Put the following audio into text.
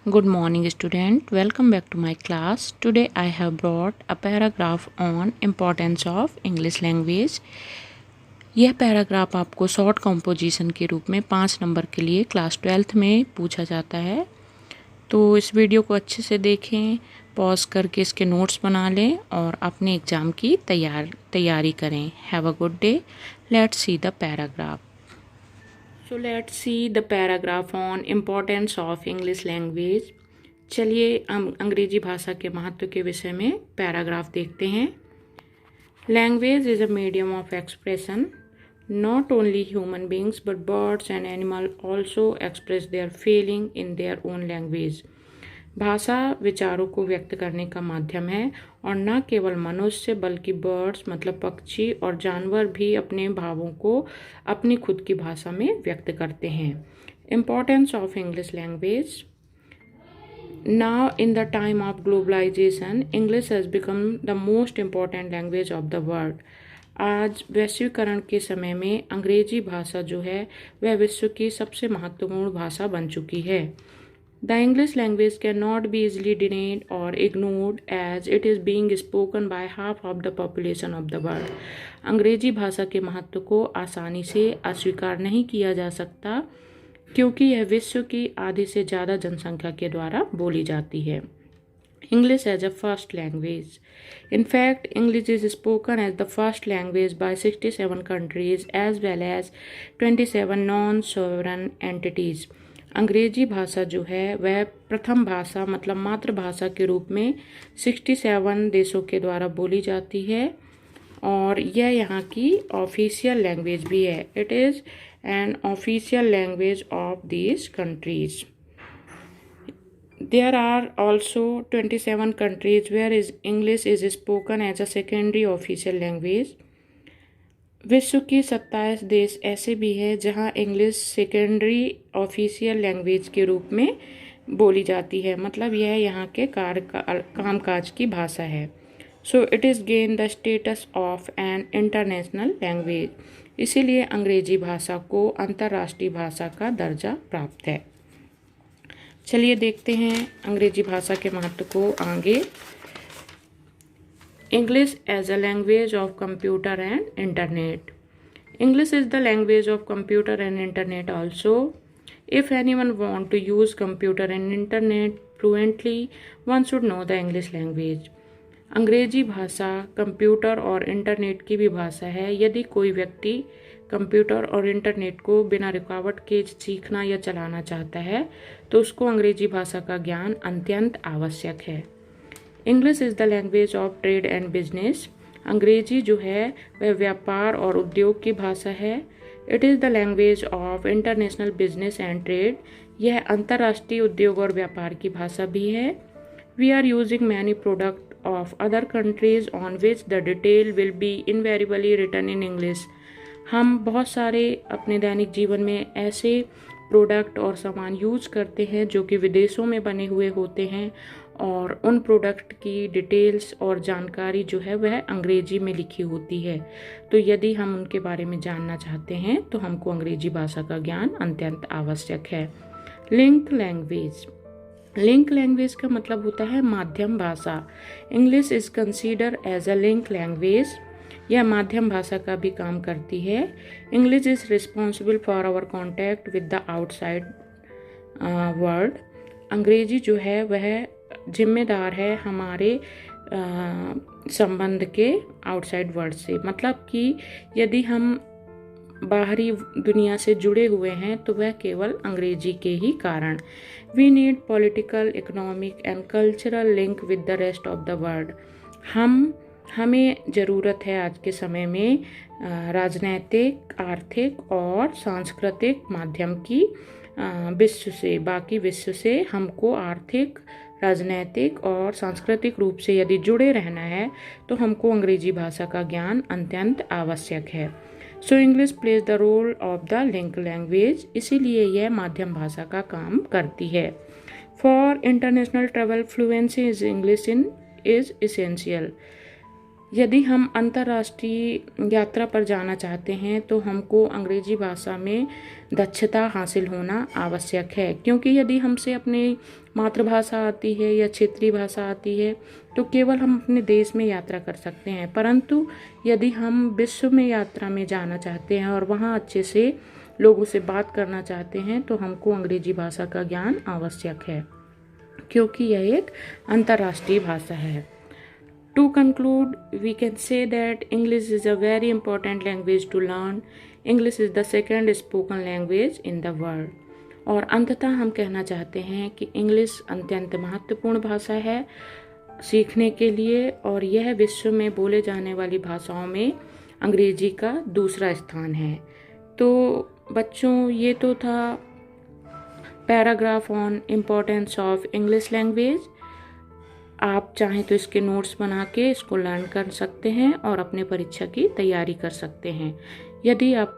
Good morning, student. Welcome back to my class. Today I have brought a paragraph on importance of English language. यह paragraph आपको short composition के रूप में 5 number के लिए class 12th में पूछा जाता है। तो इस वीडियो को अच्छे से देखें, पॉज करके इसके नोट्स बना लें और अपने एग्ज़ाम की तैयारी करें। Have a good day. Let's see the paragraph. So let's see the paragraph on importance of English language. चलिए हम अंग्रेजी भाषा के महत्व के विषय में पैराग्राफ देखते हैं। Language is a medium of expression. Not only human beings but birds and animal also express their feeling in their own language. भाषा विचारों को व्यक्त करने का माध्यम है और न केवल मनुष्य बल्कि बर्ड्स मतलब पक्षी और जानवर भी अपने भावों को अपनी खुद की भाषा में व्यक्त करते हैं। Importance of English language. Now, in the time of globalization, English has become the most important language of the world. आज वैश्वीकरण के समय में अंग्रेजी भाषा जो है वह विश्व की सबसे महत्वपूर्ण भाषा बन चुकी है। The English language cannot be easily denied or ignored as it is being spoken by half of the population of the world. अंग्रेजी भाषा के महत्व को आसानी से अस्वीकार नहीं किया जा सकता क्योंकि यह विश्व की आधी से ज़्यादा जनसंख्या के द्वारा बोली जाती है। English as a first language. In fact, English is spoken as the first language by 67 countries as well as 27 non-sovereign entities. अंग्रेजी भाषा जो है वह प्रथम भाषा मतलब मातृभाषा के रूप में 67 देशों के द्वारा बोली जाती है और यह यहाँ की ऑफिशियल लैंग्वेज भी है। It is an official language of these countries. There are also 27 countries where English is spoken as a secondary official language. विश्व की 27 देश ऐसे भी हैं जहां इंग्लिश सेकेंडरी ऑफिशियल लैंग्वेज के रूप में बोली जाती है, मतलब यह यहाँ के कामकाज की भाषा है। So it is gain the status of an international language. इसीलिए अंग्रेजी भाषा को अंतर्राष्ट्रीय भाषा का दर्जा प्राप्त है। चलिए देखते हैं अंग्रेजी भाषा के महत्व को आगे। English as a language of computer and internet. English is the language of computer and internet also. If anyone want to use computer and internet fluently, one should know the English language. अंग्रेजी भाषा computer और internet की भी भाषा है। यदि कोई व्यक्ति कंप्यूटर और इंटरनेट को बिना रुकावट के सीखना या चलाना चाहता है तो उसको अंग्रेजी भाषा का ज्ञान अत्यंत आवश्यक है। English is the language of trade and business. अंग्रेजी जो है वह व्यापार और उद्योग की भाषा है। It is the language of international business and trade. यह अंतर्राष्ट्रीय उद्योग और व्यापार की भाषा भी है। We are using many product of other countries on which the detail will be invariably written in English. हम बहुत सारे अपने दैनिक जीवन में ऐसे प्रोडक्ट और सामान यूज करते हैं जो कि विदेशों में बने हुए होते हैं और उन प्रोडक्ट की डिटेल्स और जानकारी जो है वह अंग्रेजी में लिखी होती है। तो यदि हम उनके बारे में जानना चाहते हैं तो हमको अंग्रेजी भाषा का ज्ञान अत्यंत आवश्यक है। Link language. लिंक लैंग्वेज का मतलब होता है माध्यम भाषा। English is consider as a link language. यह माध्यम भाषा का भी काम करती है। English is responsible for our contact with the outside world. अंग्रेजी जो है वह जिम्मेदार है हमारे संबंध के आउटसाइड वर्ल्ड से, मतलब कि यदि हम बाहरी दुनिया से जुड़े हुए हैं तो वह केवल अंग्रेजी के ही कारण। We need political, economic and cultural link with the rest of the world. हमें ज़रूरत है आज के समय में राजनैतिक, आर्थिक और सांस्कृतिक माध्यम की विश्व से, बाकी विश्व से हमको आर्थिक, राजनैतिक और सांस्कृतिक रूप से यदि जुड़े रहना है तो हमको अंग्रेजी भाषा का ज्ञान अत्यंत आवश्यक है। So English plays the role of the link language. इसीलिए यह माध्यम भाषा का काम करती है। For international travel fluency is English is essential. यदि हम अंतर्राष्ट्रीय यात्रा पर जाना चाहते हैं तो हमको अंग्रेजी भाषा में दक्षता हासिल होना आवश्यक है, क्योंकि यदि हमसे अपनी मातृभाषा आती है या क्षेत्रीय भाषा आती है तो केवल हम अपने देश में यात्रा कर सकते हैं, परंतु यदि हम विश्व में यात्रा में जाना चाहते हैं और वहाँ अच्छे से लोगों से बात करना चाहते हैं तो हमको अंग्रेजी भाषा का ज्ञान आवश्यक है, क्योंकि यह एक अंतर्राष्ट्रीय भाषा है। To conclude, we can say that English is a very important language to learn. English is the second spoken language in the world. और अंततः हम कहना चाहते हैं कि इंग्लिश अत्यंत महत्वपूर्ण भाषा है सीखने के लिए, और यह विश्व में बोले जाने वाली भाषाओं में अंग्रेजी का दूसरा स्थान है। तो बच्चों, ये तो था paragraph on importance of English language. आप चाहें तो इसके नोट्स बना के इसको लर्न कर सकते हैं और अपने परीक्षा की तैयारी कर सकते हैं। यदि आप